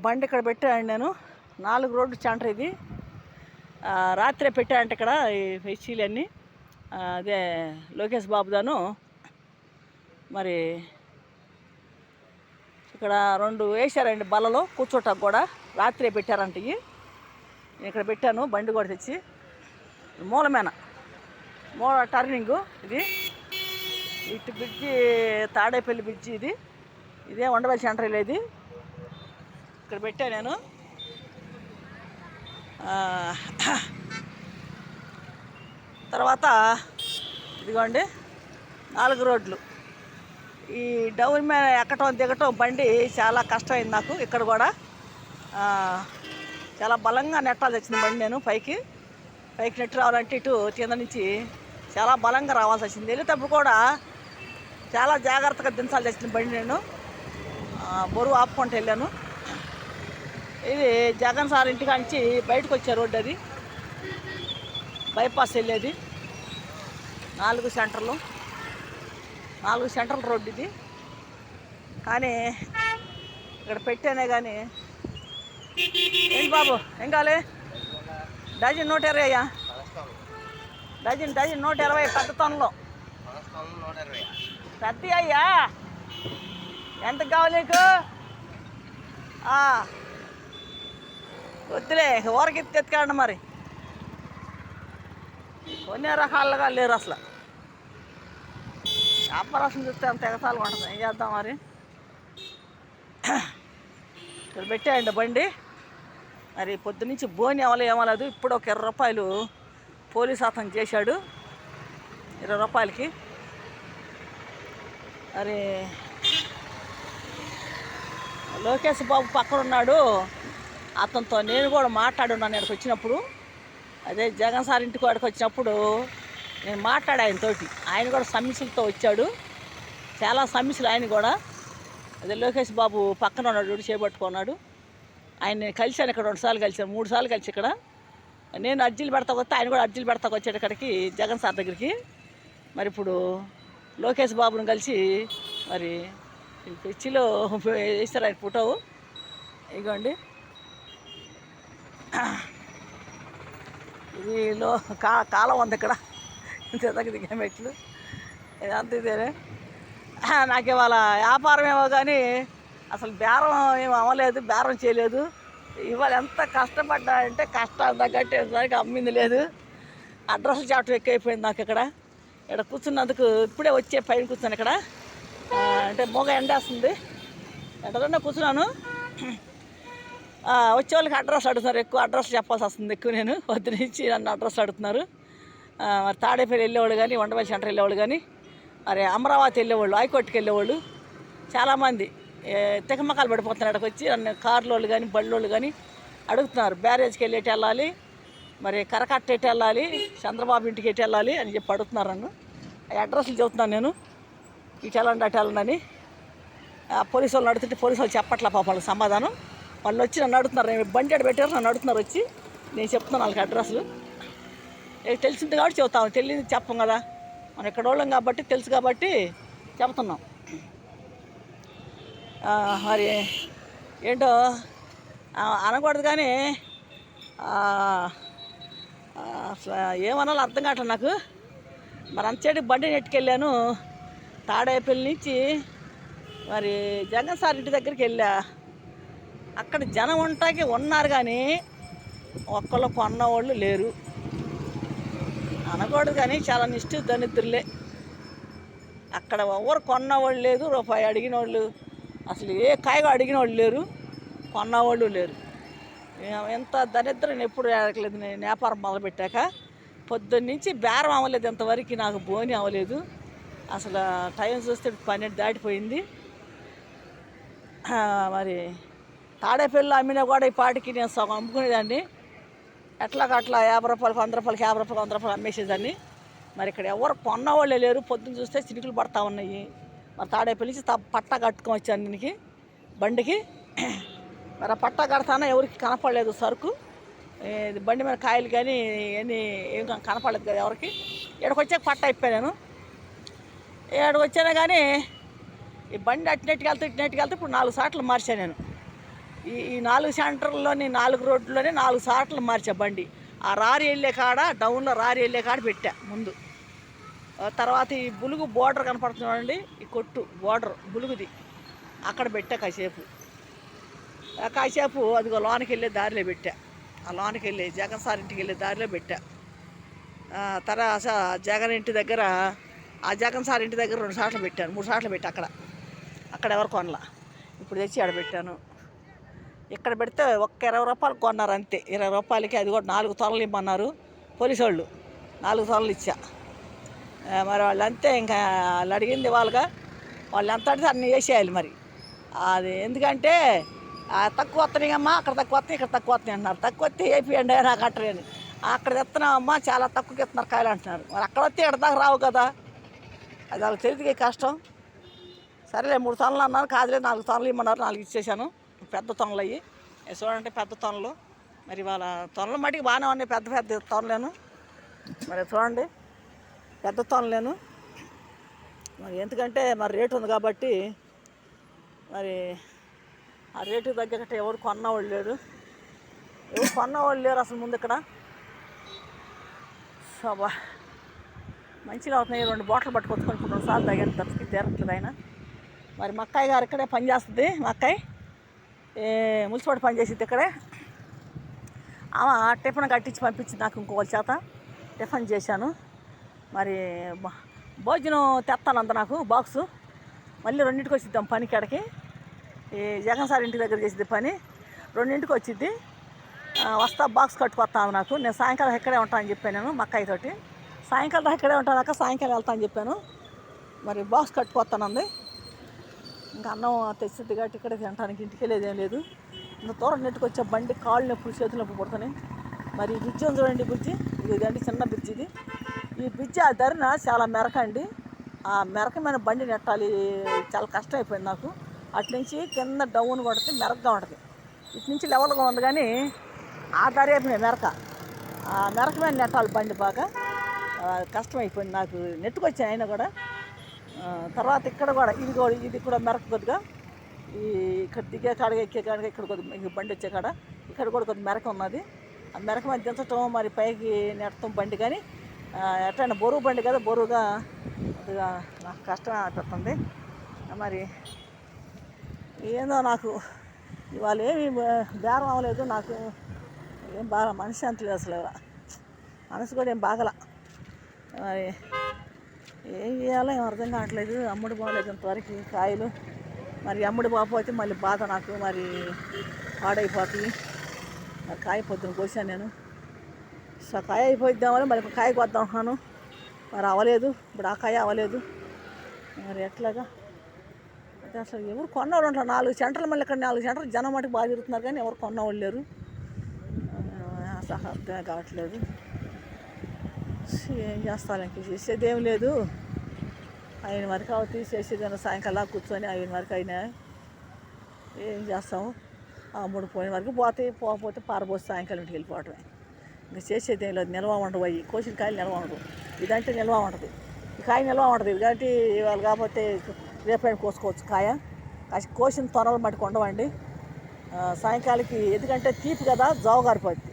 బండి ఇక్కడ పెట్టాను నేను. 4 రోడ్డు సెంటర్ ఇది. రాత్రే పెట్టానంటే ఇక్కడ ఈ హెచ్సీలన్నీ. అదే లోకేష్ బాబుదాను. మరి ఇక్కడ 2 వేసారండి బల్లలో కూర్చోటానికి కూడా. రాత్రే పెట్టారంట ఇవి. నేను ఇక్కడ పెట్టాను బండి కూడా తెచ్చి. మూల టర్నింగు ఇది. ఇటు బ్రిడ్జి తాడేపల్లి బ్రిడ్జి ఇది. ఇదే ఉండవల్లి సెంటర్ ఇది. ఇక్కడ పెట్టా నేను. తర్వాత ఇదిగోండి 4 రోడ్లు. ఈ డౌన్ మీద ఎక్కటం దిగటం బండి చాలా కష్టమైంది నాకు. ఇక్కడ కూడా చాలా బలంగా నెట్టాల్సి వచ్చింది బండి. నేను పైకి నెట్టి రావాలంటే ఇటు కింద నుంచి చాలా బలంగా రావాల్సి వచ్చింది. వెళ్ళేటప్పుడు కూడా చాలా జాగ్రత్తగా దించాల్సి వచ్చింది బండి. నేను బరువు ఆపుకుంటూ వెళ్ళాను. ఇది జగన్ సార్ ఇంటికా నుంచి బయటకు వచ్చే రోడ్డు. అది బైపాస్ వెళ్ళేది. 4 సెంటర్ల రోడ్డు ఇది. కానీ ఇక్కడ పెట్టానే కానీ ఏంటి బాబు ఏం కావాలి? డజన్ 120 అయ్యా. డజన్ 120 పెద్ద తొనలో. పెద్ద అయ్యా ఎంత కావాలి నీకు? వద్దులే ఊరకి ఎత్తుకెళ్ళండి. మరి కొన్ని రకాలుగా లేరు అసలు. వ్యాపారం చూస్తే అంత ఎగతాలు ఉంటుంది. ఏం చేద్దాం మరి. ఇక్కడ పెట్టాయండి బండి. మరి పొద్దునుంచి బోని ఏమలేదు. ఇప్పుడు ఒక 20 రూపాయలు పోలీస్ అతను చేశాడు. 20 రూపాయలకి. మరి లోకేష్ బాబు పక్కన ఉన్నాడు. అతనితో నేను కూడా మాట్లాడున్నాను ఇక్కడికి వచ్చినప్పుడు. అదే జగన్ సార్ ఇంటికి వాడికి వచ్చినప్పుడు నేను మాట్లాడా ఆయనతోటి. ఆయన కూడా సమస్యలతో వచ్చాడు. చాలా సమస్యలు ఆయన కూడా. అదే లోకేష్ బాబు పక్కన ఉన్నాడు, చేపట్టుకున్నాడు. ఆయన నేను కలిశాను ఇక్కడ 2 సార్లు కలిశాను, 3 సార్లు కలిసి ఇక్కడ. నేను అర్జీలు పెడతాకు వస్తే ఆయన కూడా అర్జీలు పెడతాకు వచ్చాడు ఇక్కడికి జగన్ సార్ దగ్గరికి. మరి ఇప్పుడు లోకేష్ బాబుని కలిసి మరి పిచ్చిలో వేస్తారు ఆయన ఫోటో. ఇదిగోండి ఇది కాలం ఉంది ఇక్కడ. దిగే మెట్లు ఇదంతా ఇదేనే. నాకు ఇవాళ వ్యాపారం ఏమో కానీ అసలు బేరం ఏమి అవ్వలేదు, బేరం చేయలేదు. ఇవాళ ఎంత కష్టపడ్డా అంటే కష్టాలు తగ్గట్టేసరికి అమ్మింది లేదు. అడ్రస్లు చాటు ఎక్కువైపోయింది నాకు ఇక్కడ కూర్చున్నందుకు. ఇప్పుడే వచ్చే పైన కూర్చున్నాను ఇక్కడ. అంటే మొగ ఎండేస్తుంది. ఎండలోనే కూర్చున్నాను. వచ్చే వాళ్ళకి అడ్రస్ అడుగుతున్నారు. ఎక్కువ అడ్రస్ చెప్పాల్సి వస్తుంది ఎక్కువ. నేను నుంచి నన్ను అడ్రస్ అడుగుతున్నారు. మరి తాడేపల్లి వెళ్ళేవాళ్ళు కానీ, ఉండవల్లి సెంటర్ వెళ్ళేవాళ్ళు కానీ, మరి అమరావతి వెళ్ళేవాళ్ళు, హైకోర్టుకి వెళ్ళేవాళ్ళు చాలామంది తికమకాలు పడిపోతున్నారు. ఇక్కడికి వచ్చి నన్ను కార్లోళ్ళు కానీ బళ్ళోళ్ళు కానీ అడుగుతున్నారు. బ్యారేజ్కి వెళ్ళి ఎటు వెళ్ళాలి, మరి కరకట్ట ఎటు వెళ్ళాలి, చంద్రబాబు ఇంటికి ఎటు వెళ్ళాలి అని చెప్పి అడుగుతున్నారు నన్ను. ఆ అడ్రస్లు చెబుతున్నాను నేను. ఇటు వెళ్ళండి అటు వెళ్ళండి. పోలీసు వాళ్ళు అడుగుతుంటే పోలీసు వాళ్ళు చెప్పట్లే పాప వాళ్ళకి సమాధానం. వాళ్ళు వచ్చి నన్ను అడుగుతున్నారు. నేను బండి అడు పెట్టారు, నన్ను అడుగుతున్నారు వచ్చి. నేను చెప్తున్నాను వాళ్ళకి అడ్రస్లు. తెలిసింది కాబట్టి చెబుతాము, తెలియదు చెప్పం కదా. మనం ఇక్కడ వాళ్ళం కాబట్టి తెలుసు కాబట్టి చెబుతున్నాం. మరి ఏంటో అనకూడదు కానీ అసలు ఏమనాలో అర్థం కావట్లేదు నాకు. మరి అంతసేపు బండి నెట్టుకెళ్ళాను తాడేపల్లి నుంచి. మరి జగన్ సార్ ఇంటి దగ్గరికి వెళ్ళా. అక్కడ జనం ఉంటాకి ఉన్నారు కానీ ఒక్కళ్ళు కొన్నవాళ్ళు లేరు. అనకూడదు కానీ చాలా నిష్ఠ దరిద్రులే. అక్కడ ఎవరు కొన్నవాళ్ళు లేదు, రూపాయి అడిగిన వాళ్ళు, అసలు ఏ కాయగా అడిగిన వాళ్ళు లేరు, కొన్నవాళ్ళు లేరు. ఎంత దరిద్రం ఎప్పుడు అడగలేదు. నేను వ్యాపారం మొదలుపెట్టాక పొద్దున్నుంచి బేరం అవ్వలేదు, ఇంతవరకు నాకు బోని అవ్వలేదు. అసలు టైం చూస్తే 12 దాటిపోయింది. మరి తాడేపల్లిలో అమ్మినా కూడా ఈ పాటికి నేను సగం అమ్ముకునేదాన్ని. ఎట్లాగట్లా 50 రూపాయలకు 100 రూపాయలకి 50 రూపాయలు 100 రూపాయలు అమ్మేసేదాన్ని. మరి ఇక్కడ ఎవరు కొన్నవాళ్ళే లేరు. పొద్దున్న చూస్తే చినుకులు పడతా ఉన్నాయి. మరి తాడేపల్లి నుంచి పట్టా కట్టుకొని వచ్చాను దీనికి బండికి. మరి ఆ పట్టా కడతానో ఎవరికి కనపడలేదు సరుకు. బండి మీద కాయలు కానీ ఏం కనపడలేదు కదా ఎవరికి. ఇక్కడికి వచ్చాక పట్టా అయిపోయాను. ఇక్కడికి వచ్చాను కానీ ఈ బండి అట్టినట్టుకు వెళ్తే ఇప్పుడు 4 సార్లు మార్చాను నేను. ఈ 4 సెంటర్లోని 4 రోడ్లోనే 4 సార్లు మార్చా బండి. ఆ రారి వెళ్ళే కాడ డౌన్లో రారి వెళ్ళే కాడ పెట్టా ముందు. తర్వాత ఈ బులుగు బోర్డర్ కనపడుతుంది చూడండి, ఈ కొట్టు బోర్డర్ బులుగుది అక్కడ పెట్టా కాసేపు అదిగో లోనికి వెళ్ళే దారిలో పెట్టా. ఆ లోనికి వెళ్ళే జగన్ సార్ ఇంటికి వెళ్ళే దారిలో పెట్టా. తర్వాత జగన్ ఇంటి దగ్గర ఆ జగన్ సార్ ఇంటి దగ్గర 2 సార్లు పెట్టాను, 3 సార్లు పెట్టా. అక్కడ ఎవరు కొనలా. ఇప్పుడు తెచ్చి ఆడ పెట్టాను. ఇక్కడ పెడితే ఒక్క 20 రూపాయలు కొన్నారు అంతే. 20 రూపాయలకి అది కూడా 4 తొనలు ఇమ్మన్నారు పోలీసు వాళ్ళు. 4 తొనలు ఇచ్చా. మరి వాళ్ళు అంతే, ఇంకా వాళ్ళు అడిగింది వాళ్ళుగా వాళ్ళు ఎంత అడిగితే అన్నీ వేసేయాలి మరి. అది ఎందుకంటే తక్కువ వస్తున్నాయమ్మా, అక్కడ తక్కువ వస్తాయి, ఇక్కడ తక్కువ వస్తాయి అంటున్నారు. తక్కువ వస్తే వేపియండి నాకు అట్టని. అక్కడ తెస్తున్నామమ్మా చాలా తక్కువకి ఇస్తున్నారు కాయలు అంటున్నారు. మరి అక్కడ వస్తే ఇక్కడ దాకా రావు కదా, అది వాళ్ళకి తెలియదు కష్టం. సరేలే 3 తొనలు అన్నారు, కాదులే 4 తొనలు ఇమ్మన్నారు, 4 ఇచ్చేసాను. పెద్ద తొనలు అయ్యి చూడండి, పెద్ద తొనలు. మరి వాళ్ళ తొనలు మటుకు బాగానే ఉన్నాయి, పెద్ద పెద్ద తొనలేను. మరి చూడండి, పెద్ద తొనలేను. మరి ఎందుకంటే మరి రేటు ఉంది కాబట్టి, మరి ఆ రేటు తగ్గట్టు ఎవరు కొన్నవాళ్ళు లేరు, అసలు ముందు ఇక్కడ. సోబా మంచిగా అవుతున్నాయి. 2 బాటిల్ పట్టుకొచ్చుకొని 2 సార్లు తాగాను, తప్పకి తీరట్లేదు ఆయన. మరి మా అక్కయ్య గారు ఇక్కడే పని చేస్తుంది. మా అక్కయ్య మున్సిపాలిటీ పని చేసింది ఇక్కడే. ఆమె టిఫిన్ కట్టించి పంపించింది నాకు, ఇంకొకరి చేత టిఫిన్ చేశాను. మరి భోజనం తెస్తాను అంత నాకు బాక్సు. మళ్ళీ 2ంటికి వచ్చిద్దాం పని కాడకి. ఈ జగన్ సార్ ఇంటి దగ్గర చేసిద్ది పని, 2ంటికి వచ్చిద్ది. వస్తా బాక్స్ కట్టుకొస్తాను నాకు. నేను సాయంకాలం ఇక్కడే ఉంటానని చెప్పాను నేను మా అక్కయ్యతోటి. సాయంకాలం ఇక్కడే ఉంటాను అక్క, సాయంకాలం వెళ్తా అని చెప్పాను. మరి బాక్స్ కట్టుకొస్తానంది. ఇంకా అన్నం తెచ్చిద్ది కాబట్టి ఇక్కడే తినడానికి ఇంటికి వెళ్ళేదేం లేదు. ఇంకా దూరం నెట్టుకు వచ్చే బండి కాళ్ళు నొప్పులు చేతులు నొప్పులు పుడుతున్నాయి. మరి ఈ బ్రిడ్జి ఉంది చూడండి, బ్రిడ్జి ఇదండి, చిన్న బ్రిడ్జి ఇది. ఈ బ్రిడ్జి ఆ ధరిన చాలా మెరకండి. ఆ మెరకమైన బండి నెట్టాలి, చాలా కష్టం అయిపోయింది నాకు. అటు నుంచి కింద డౌన్ కొడితే మెరకగా ఉంటుంది, ఇటు నుంచి లెవెల్గా ఉంది కానీ ఆ ధర అయిపోయినాయి మెరక. ఆ మెరకమైన నెట్టాలి బండి, బాగా కష్టమైపోయింది నాకు. నెట్టుకొచ్చాను అయినా కూడా. తర్వాత ఇక్కడ కూడా ఇది కూడా మెరక కొద్దిగా. ఈ ఇక్కడ దిగే కాడ ఎక్కే కాడ ఇక్కడ కొద్దిగా బండి వచ్చే కాడ ఇక్కడ కూడా కొద్దిగా మెరక ఉన్నది. ఆ మెరక మీద దించటం మరి పైకి నెట్టడం బండి, కానీ ఎట్లయినా బరువు బండి కదా, బరువుగా కొద్దిగా నాకు కష్టం అనిపిస్తుంది. మరి ఏందో నాకు ఇవాళ ఏమి బేరం అవ్వలేదు, నాకు ఏం బాగా మనశ్శాంతి లేదు అసలు, మనసు కూడా ఏం బాగల. మరి ఏం చేయాలో ఏం అర్థం కావట్లేదు. అమ్ముడు బాగలేదు ఇంతవరకు కాయలు. మరి అమ్ముడు బాగపోతే మళ్ళీ బాధ నాకు, మరి పాడైపోతాయి. మరి కాయ పొద్దున కోసాను నేను. సో కాయ అయిపోయిద్దామని మరి కాయ కొద్దాం అంటున్నాను, మరి అవ్వలేదు. ఇప్పుడు ఆ కాయ అవ్వలేదు, మరి ఎట్లాగా అయితే అసలు ఎవరు కొన్నవాళ్ళు ఉంటారు. 4 సెంటర్లు, మళ్ళీ ఇక్కడ 4 సెంటర్లు జనం మటుకు బాగా తిరుగుతున్నారు కానీ ఎవరు కొన్నవాళ్ళు లేరు. అసలు అర్థమే కావట్లేదు. ఏం చేస్తాను, ఇంక చేసేది ఏం లేదు. ఆయన వరకు అవుతుంది, చేసేది సాయంకాలం కూర్చొని ఆయన వరకు అయినా ఏం చేస్తాము. అమ్ముడు పోయిన వరకు పోతాయి, పోకపోతే పారబోసి సాయంకాలం ఇంటికి వెళ్ళిపోవటమే. ఇంకా చేసేది ఏం లేదు. నిల్వ ఉండవు, అవి కోసిన కాయలు నిల్వ ఉండవు. ఇదంటే నిల్వ ఉంటుంది, ఈ కాయ నిల్వ ఉంటుంది. ఇది కాబట్టి ఇవాళ కాకపోతే రేపైనా కోసుకోవచ్చు కాయ. కోసిన తొనలు మట్టుకు ఉండవండి సాయంకాలకి. ఎందుకంటే తీపి కదా, జావ గారిపోద్ది.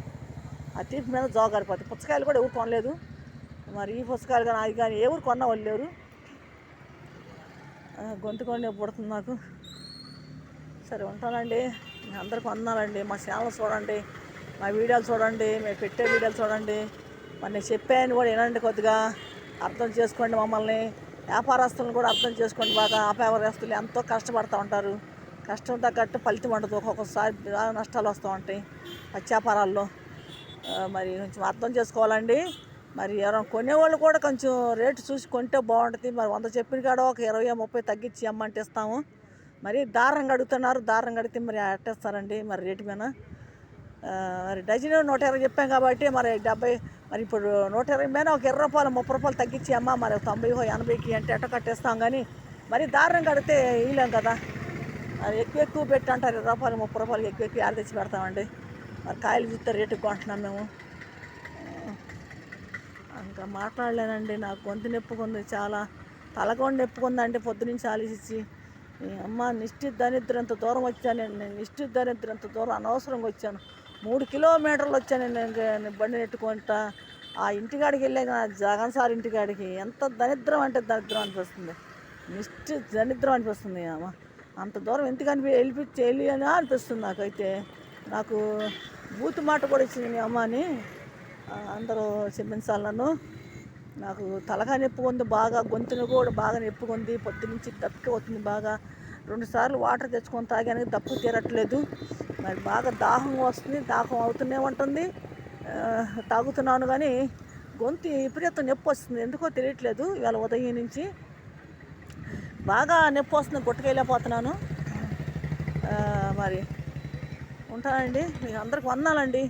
ఆ తీపి మీద జావ గారిపోద్ది. పుచ్చకాయలు కూడా ఎవరు కొనలేదు. మరి ఈ పుచ్చకాయలు కానీ అది కానీ ఎవరు కొన్న వాళ్ళు లేరు. గొంతుకొని పుడుతుంది నాకు. సరే ఉంటానండి. అందరూ కొన్నారండి. మా ఛానల్ చూడండి, మా వీడియోలు చూడండి, మేము పెట్టే వీడియోలు చూడండి. మరి నేను చెప్పాను కూడా వినండి, కొద్దిగా అర్థం చేసుకోండి మమ్మల్ని. వ్యాపారస్తులను కూడా అర్థం చేసుకోండి బాగా. వ్యాపారస్తులు ఎంతో కష్టపడుతూ ఉంటారు, కష్టం తగ్గట్టు ఫలితం ఉండదు. ఒక్కొక్కసారి నష్టాలు వస్తూ ఉంటాయి వ్యాపారాల్లో. మరి కొంచెం అర్థం చేసుకోవాలండి. మరి ఎవరైనా కొనేవాళ్ళు కూడా కొంచెం రేటు చూసి కొంటే బాగుంటుంది. మరి 100 చెప్పిన కాడ ఒక 20-30 తగ్గించి అమ్మంటే ఇస్తాము. మరి దారంగా అడుగుతున్నారు, దారంగా అడిగితే మరి అట్టేస్తారండి మరి రేటు మీద. మరి డజన్ 120 చెప్పాం కాబట్టి మరి 70, మరి ఇప్పుడు 120 మీద ఒక 20 రూపాయలు 30 రూపాయలు తగ్గించి అమ్మ, మరి 90-80కి అంటే ఎట్ట కట్టేస్తాం. కానీ మరి దారంగా అడిగితే ఇవ్వలేం కదా. మరి ఎక్కువ పెట్టి అంటారు, 20 రూపాయలు 30 రూపాయలు ఎక్కువ ఆడ తెచ్చి పెడతామండి. మరి కాయలు చూస్తే రేటుకి కొంటున్నాం మేము. ఇంకా మాట్లాడలేనండి, నాకు గొంతు నొప్పుకుంది, చాలా తలకొండ నొప్పుకుందండి పొద్దునుంచి ఆలోచించి. ఈ అమ్మ దరిద్రంత దూరం వచ్చాను నేను, దరిద్రంత దూరం అనవసరంగా వచ్చాను. 3 కిలోమీటర్లు వచ్చాను నేను బండి నెట్టుకుంటా. ఆ ఇంటికాడికి వెళ్ళాక జగన్ సార్ ఇంటికాడికి ఎంత దరిద్రం అంటే దరిద్రం అనిపిస్తుంది, దరిద్రం అనిపిస్తుంది. అమ్మ అంత దూరం ఎందుకని వెళ్ళినా అనిపిస్తుంది నాకైతే. నాకు బూతు మాట కూడా ఇచ్చింది మీ అమ్మ అని అందరూ క్షమించాలి నన్ను. నాకు తలకాయ నొప్పి ఉంది బాగా, గొంతును కూడా బాగా నొప్పి ఉంది, పొద్దు నుంచి దప్పిక అవుతుంది బాగా. 2 సార్లు వాటర్ తెచ్చుకొని తాగానికి దప్పు తీరట్లేదు. మరి బాగా దాహం వస్తుంది, దాహం అవుతూనే ఉంటుంది. తాగుతున్నాను కానీ గొంతు విపరీతం నొప్పి వస్తుంది, ఎందుకో తెలియట్లేదు. ఇవాళ ఉదయం నుంచి బాగా నొప్పి వస్తుంది, గుట్టకెళ్ళిపోతున్నాను. మరి ఉంటానండి, మీకు అందరికి వందనాలండి.